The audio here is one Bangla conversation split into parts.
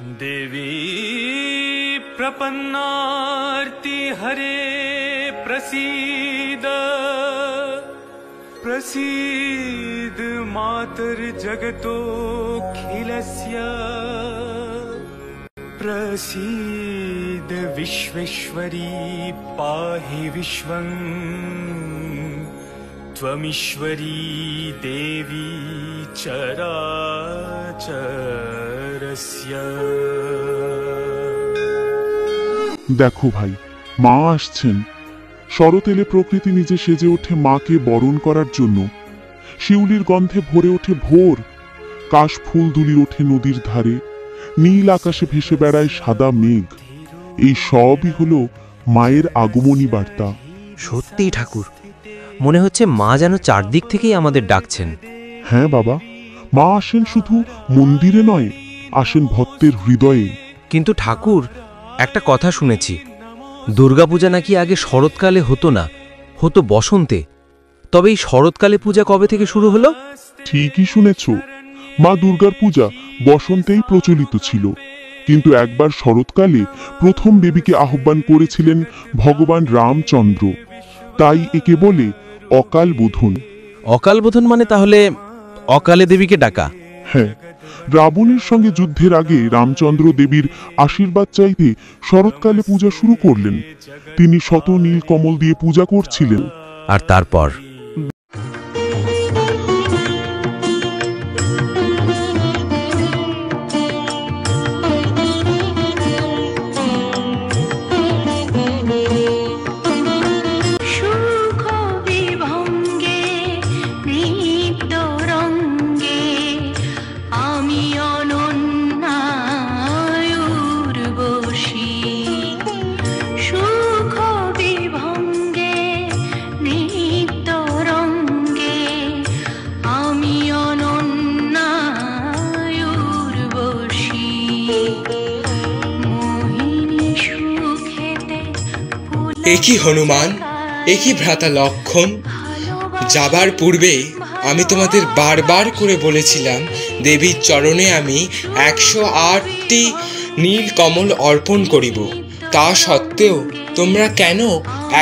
देवी प्रपन्नार्ति हरे प्रसीद प्रसीद मातर्जगतोऽखिलस्य प्रसीद विश्वेश्वरी पाहि विश्वं त्वमीश्वरी देवी चराचरस्य। দেখো ভাই, মা আসছেন। শরৎ এলে প্রকৃতি নিজে সেজে ওঠে মাকে বরণ করার জন্য। শিউলির গন্ধে ভরে ওঠে ভোর, কাশ ফুল দুলি ওঠে নদীর ধারে, নীল আকাশে ভেসে বেড়ায় সাদা মেঘ। এই সবই হলো মায়ের আগমনী বার্তা। সত্যিই ঠাকুর, মনে হচ্ছে মা যেন চারদিক থেকেই আমাদের ডাকছেন। হ্যাঁ বাবা, মা আসেন শুধু মন্দিরে নয়, আসেন ভক্তের হৃদয়ে। কিন্তু ঠাকুর, একটা কথা শুনেছি, দুর্গাপূজা নাকি আগে শরৎকালে হতো না, হতো বসন্তে। তবে এই শরৎকালে পূজা কবে থেকে শুরু হলো? ঠিকই শুনেছ, মা দুর্গার পূজা বসন্তেই প্রচলিত ছিল, কিন্তু একবার শরৎকালে প্রথম দেবীকে আহ্বান করেছিলেন ভগবান রামচন্দ্র। তাই একে বলে অকাল বোধন। অকাল বোধন মানে তাহলে অকালে দেবীকে ডাকা? হ্যাঁ, রাবণের সঙ্গে যুদ্ধের আগে রামচন্দ্র দেবীর আশীর্বাদ চাইতে শরৎকালে পূজা শুরু করলেন। তিনি শত নীল কমল দিয়ে পূজা করছিলেন। আর তারপর একই হনুমান, একই ভ্রাতা লক্ষণ। যাবার পূর্বে আমি তোমাদের বারবার করে বলেছিলাম দেবীর চরণে আমি 108টি নীল কমল অর্পণ করিব। তা সত্ত্বেও তোমরা কেন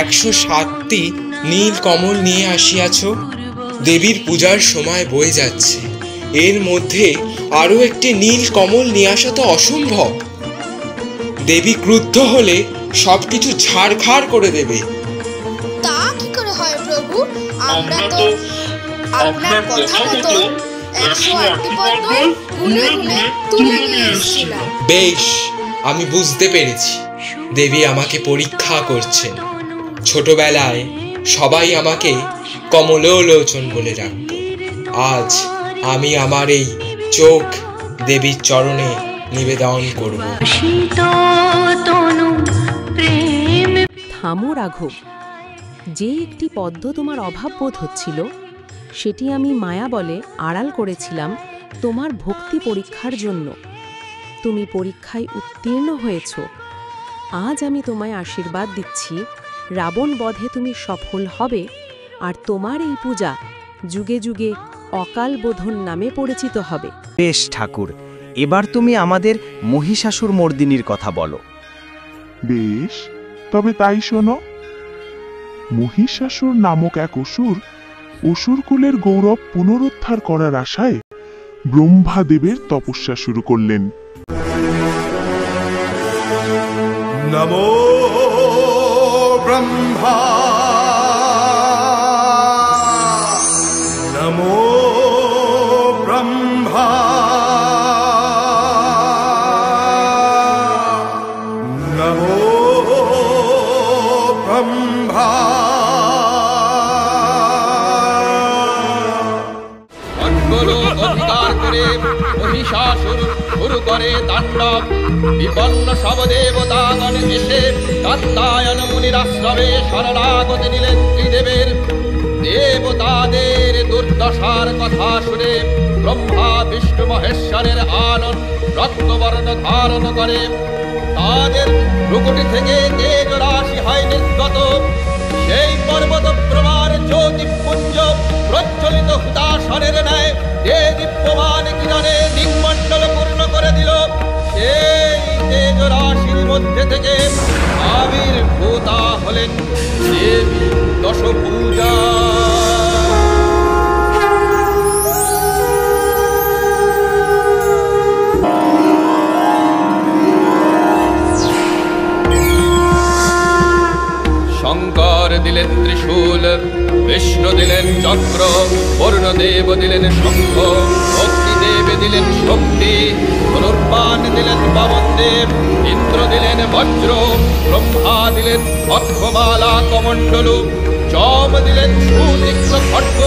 107টি নীল কমল নিয়ে আসিয়াছ? দেবীর পূজার সময় বয়ে যাচ্ছে, এর মধ্যে আরও একটি নীল কমল নিয়ে আসা তো অসম্ভব। দেবী ক্রুদ্ধ হলে সবকিছু ঝাড়খাড় করে দেবে। তা কি করে হয় প্রভু? আমরা তো আপনার কথা মতো 108টি পদ্ম গুনে গুনে তুলে নিয়ে এসেছিলাম। বেশ, আমি বুঝতে পেরেছি দেবী আমাকে পরীক্ষা করছেন। ছোটবেলায় সবাই আমাকে কমলোলোচন বলে ডাকত। আজ আমি আমার এই চোখ দেবীর চরণে নিবেদন করব। থামো রাঘব, যে একটি পদ্ম তোমার অভাব বোধ হচ্ছিল, সেটি আমি মায়া বলে আড়াল করেছিলাম তোমার ভক্তি পরীক্ষার জন্য। তুমি পরীক্ষায় উত্তীর্ণ হয়েছ। আজ আমি তোমায় আশীর্বাদ দিচ্ছি, রাবণ বধে তুমি সফল হবে, আর তোমার এই পূজা যুগে যুগে অকাল বোধন নামে পরিচিত হবে। বেশ ঠাকুর, এবার তুমি আমাদের মহিষাসুর মর্দিনীর কথা বলো। বেশ, তবে তাই শোনো। মহিষাসুর নামক এক অসুর অসুরকুলের গৌরব পুনরুদ্ধার করার আশায় ব্রহ্মাদেবের তপস্যা শুরু করলেন। নমো ব্রহ্মা, নমো ব্রহ্মা, নমো ব্রহ্মা। অধিকার করে মহিষাসুর শুরু করে তাণ্ডব। বিপন্ন সব দেবতাগণ এসে কাত্যায়ন মুনির আশ্রমে শরণাগতি নিলেন ত্রিদেবের। দেবতাদের দুর্দশার কথা শুনে ব্রহ্মা বিষ্ণু মহেশ্বরের আনন রক্তবর্ণ ধারণ করে। তাদের ভ্রুকুটি থেকে তেজ রাশি হয় নির্গত। সেই পর্বত প্রমাণ জ্যোতিপুঞ্জ প্রজ্বলিত হুতাশনের ন্যায় যে দীপ্যমান কিরণে দিগমণ্ডল পূর্ণ করে দিল। সে মধ্যে থেকে আবির্ভূতা হলেন দেবী দশভুজা। শঙ্কর দিলেন ত্রিশূল, বিষ্ণু দিলেন চক্র, বরুণদেব দিলেন শঙ্খ, অগ্নিদেব দিলেন শক্তি, ধনুর্বাণ দিলেন পবনদেব, ইন্দ্র দিলেন বজ্র, ব্রহ্মা দিলেন অক্ষমালা কমণ্ডলু, যম দিলেন সুতীক্ষ্ণ খড়্গ,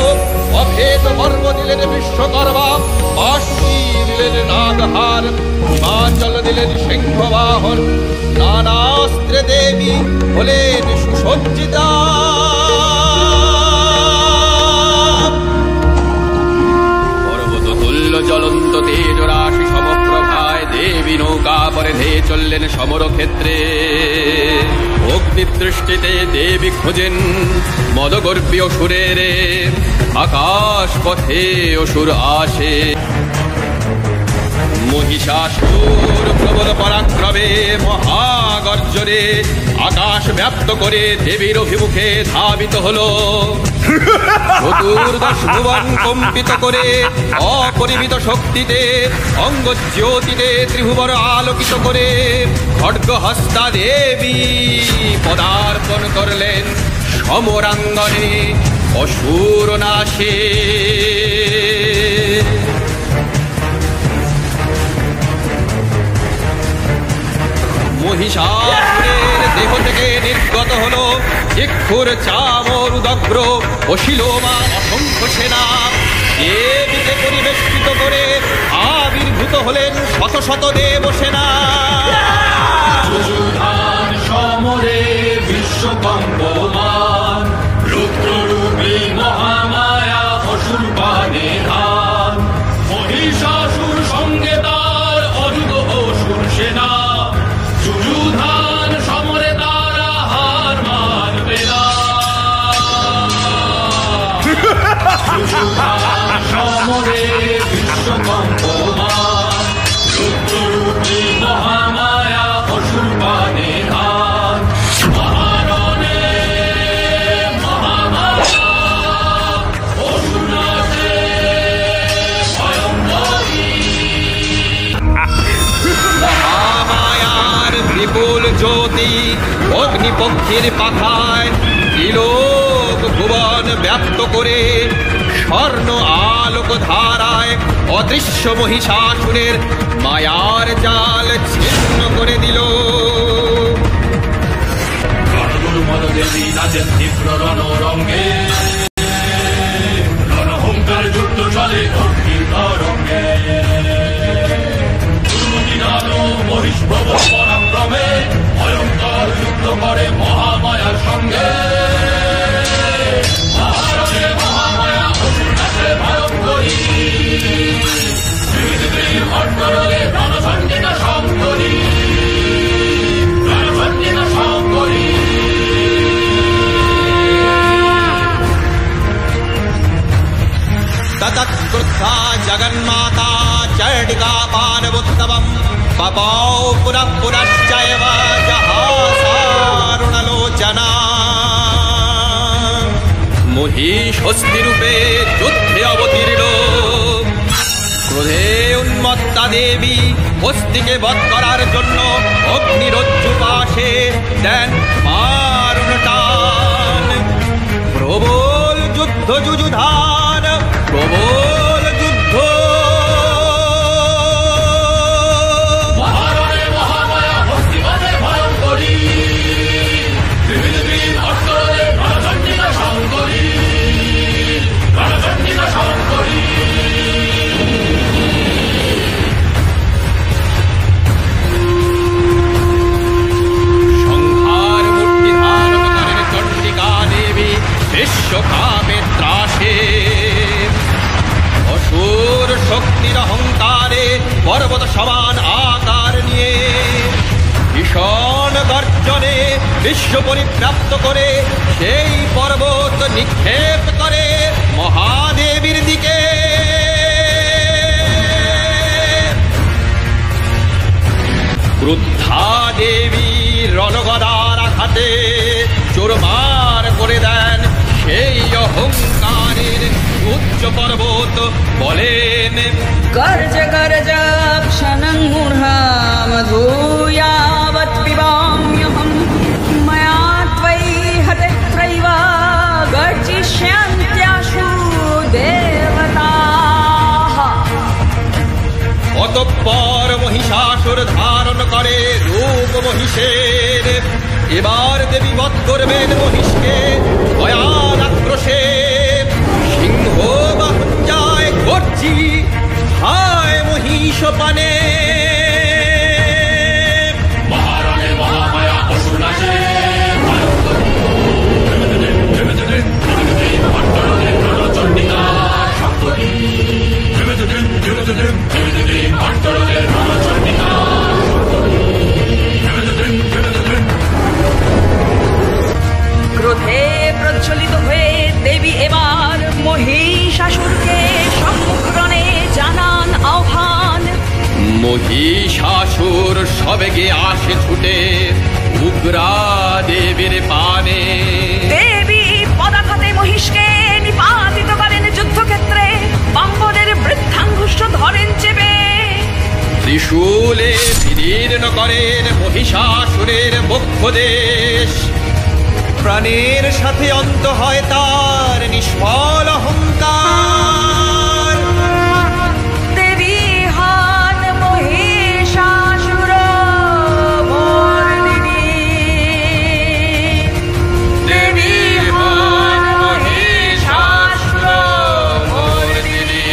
অভেদ বর্ম দিলেন বিশ্বকর্মা, বাসুকী দিলেন নাগহার, হিমাচল দিলেন সিংহবাহন, নানাস্ত্রে দেবী হলেন সুসজ্জিতা। পর্বততুল্য জ্বলন্ত তেজ রাশি সমপ্রভায় দেবী নৌকা পরে ধেয়ে চললেন সমরক্ষেত্রে। অগ্নিদৃষ্টিতে দেবী খোঁজেন মদগর্বী অসুরের, আকাশ পথে অসুর আসে। মহিষাসুর প্রবল পরাক্রমে মহাগর্জনে আকাশ ব্যাপ্ত করে দেবীর অভিমুখে ধাবিত হলো। চতুর্দশ ভুবন কম্পিত করে অপরিমিত শক্তিতে অঙ্গজ্যোতিতে ত্রিভুবন আলোকিত করে খড়্গহস্তা দেবী পদার্পণ করলেন সমরাঙ্গনে অসুর নাশে। মহিষাসুরের দেহ থেকে নির্গত হলো ইক্ষুর চামর উদগ্র অশিলোমা অসংখ্য সেনা। দেবীকে পরিবেষ্টিত করে আবির্ভূত হলেন শত শত দেব সেনা। সমরে বিশ্বকম্পমান, রুদ্ররূপী মহামায়া অসুর পানে ধান। মহিষাসুর সঙ্গে তার অযুত অসুর সেনা, যুযুধান সমরে তারা হার মানবে না। যুযুধান সমরে বিশ্বকম্পমান, রুদ্ররূপী মহামায়া অসুর পানে ধান। মহারণে মহামায়া অসুর নাশে ভয়ঙ্করী। মহামায়ার বিপুল জ্যোতি অগ্নিপক্ষীর পাখায় ত্রিলোক ভুবন ব্যাপ্ত করে স্বর্ণ আলোক ধারায় অদৃশ্য মহিষাসুরের মায়ার জাল ছিন্ন করে দিল। দেবী নাচেন তীব্র রণরঙ্গে, রণহংকার যুদ্ধ চলে অগ্নির তরঙ্গে। মহিষ প্রবল পরাক্রমে ভয়ঙ্কর যুদ্ধ করে মহামায়ার সঙ্গে। মহারণে মহামায়া অসুর নাশে ভয়ঙ্করী। খড়্গরোগে রণচণ্ডিকা শঙ্করী, রণচণ্ডিকা শঙ্করী। ततत्कृत्वा जगन्माता चण्डिका पानवोत्तमम् पपौ पुनः पुनश्चैव जहासारुणलोचना। মহিষস্তিরূপে যুদ্ধে অবতীর্ণ, ক্রোধে উন্মত্তা দেবী হস্তিকে বধ করার জন্য অগ্নিরজ্জু পাশে দেন মারণ টান। প্রবল যুদ্ধ যুযুধান, প্রবল যুদ্ধ। মহারণে মহামায়া হস্তিবাদে ভয়ঙ্করী। রণচণ্ডিকা শঙ্করী, রণচণ্ডিকা শঙ্করী। সংহার মূর্তি ধারণ করেন চণ্ডিকা দেবী বিশ্বকাপে ত্রাসে। অসুর শক্তির অহংকারে পর্বত সমান আকার নিয়ে ভীষণ গর্জনে বিশ্ব পরিব্যাপ্ত করে সেই পর্বত নিক্ষেপ করে মহাদেবীর দিকে। ক্রুদ্ধা দেবী রণগদার আঘাতে চোরমার করে দেন সেই অহংকারের উচ্চ পর্বত, বলেন गर्ज गर्ज क्षणं मूढाम धूयावत् पिबाम्यहं मया त्वयि हतेत्रैव गर्जिष्यन्त्याशु देवताः। অতঃপর মহিষাসুর ধারণ করে রূপ মহিষের। এবার দেবী বধ করবেন মহিষকে ভয়াল আক্রোশে। সিংহ বাহন যায় গর্জি, হায় মহিষ পানে। মহারণে মহামায়া অসুর নাচে চণ্ডিকা শঙ্করী ক্রোধে প্রজ্বলিত হয়ে দেবী এবার মহিষাসুরকে সম্মুখরণে জানান আহ্বান। মহিষাসুর সবেগে আসে ছুটে উগ্রা দেবীর পানে। দেবী পদাঘাতে মহিষকে নিপাতিত করেন যুদ্ধক্ষেত্রে, বাম্বরের বৃদ্ধাঙ্গুষ্ঠ ধরেন চেপে। ত্রিশূলে বিদীর্ণ করেন মহিষাসুরের বক্ষদেশ। প্রাণের সাথে অন্ত হয় তার নিষ্ফল অহংকার। দেবী হন মহিষাসুর মর্দিনী। দেবী হন মহিষাসুর মর্দিনী।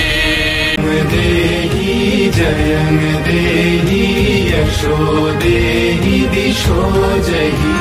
देहि जयं देहि यशो देहि दिशो जहि।